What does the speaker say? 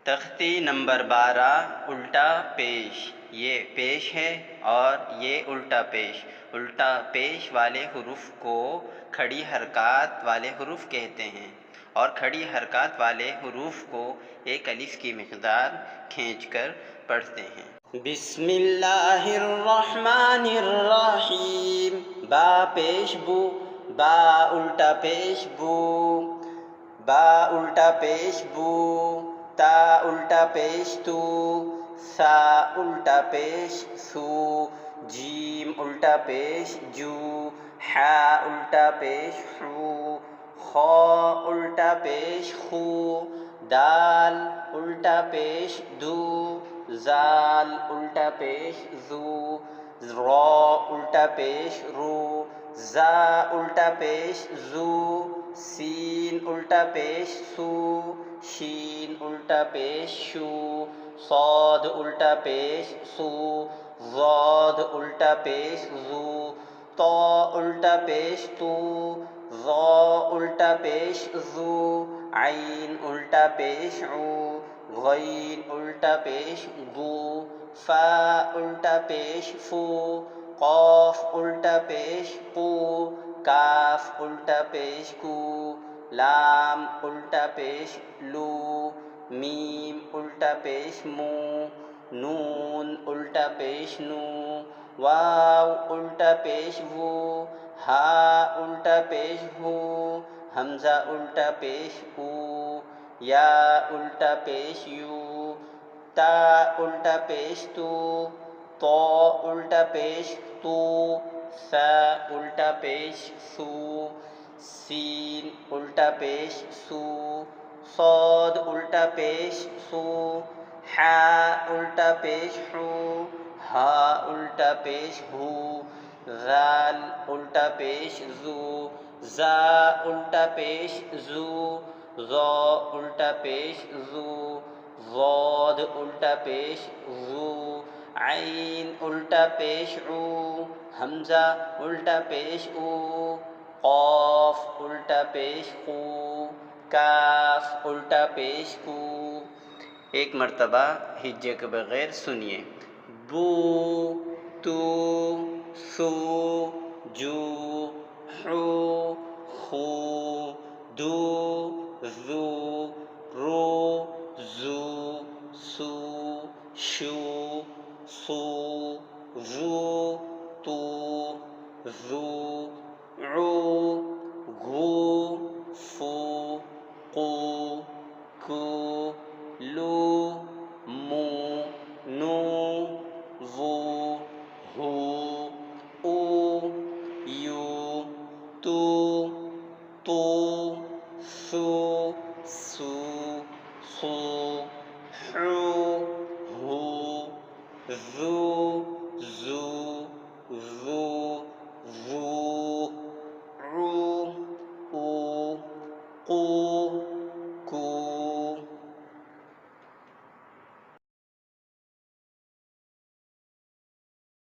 तख्ती नंबर 12 उल्टा पेश। ये पेश है और ये उल्टा पेश। उल्टा पेश वाले हुरूफ को खड़ी हरकत वाले हुरूफ कहते हैं और खड़ी हरकत वाले हुरूफ को एक अलिफ की मिक़दार खींचकर पढ़ते हैं। बिस्मिल्लाहिर्रहमानिर्रहीम। बा पेश बू, बा उल्टा पेश बू, बा उल्टा पेश बू। ता उल्टा पेश तू, सा उल्टा पेश सू। जीम उल्टा पेश जू, हा उल्टा पेश हू। खा उल्टा पेश खू, दाल उल्टा पेश दू, जाल उल्टा पेश जू। रा उल्टा पेश रू, जा उल्टा पेश जू। सीन उल्टा पेश सू, शीन उल्टा पेश शू। साद उल्टा पेश सू, ज़ाद उल्टा पेश ज़ू। ता उल्टा पेश तू, ज़ा उल्टा पेश ज़ू। आइन उल्टा पेश ऊ, गैन उल्टा पेश गू। फा उल्टा पेश फू, क़ाफ उल्टा पेश कू। काफ उल्टा पेश कू, लाम उल्टा पेश लू। मीम उल्टा पेश मू, नून उल्टा पेश नू। वाव उल्टा पेश वू, हा उल्टा पेश हू। हमज़ा उल्टा पेश ऊ, या उल्टा पेश यू। ता उल्टा पेश तू, तो उल्टा पेश तू। सा उल्टा पेश सू, सीन उल्टा पेश सू। साद उल्टा पेश सू, हा उल्टा पेश हू। हा उल्टा पेश हू। ज़ाल उल्टा पेश ज़ू, ज़ा उल्टा पेश ज़ू। ज़ा उल्टा पेश ज़ू, ज़ाद उल्टा पेश ज़ू। आइन उल्टा पेश ऊ, हमज़ा उल्टा पेश ऊ। क़ाफ उल्टा पेश कू, काफ उल्टा पेश कू। एक मरतबा हिज्जे के बग़ैर सुनिए। बू, तू, सू, जू, हू, खू, दू, ज़ू, रू, ज़ू, सू, शू, सू, ज़ू, तू, ज़ू, ऊ, गू, फू, कू, कू, लू, मू, नू, वू, हू, ऊ, यू, तू, तू, सू, सू, सू, हू, हू, ज़ू, ज़ू, ज़ू, ज़ू, ऊ, ऊ, कू।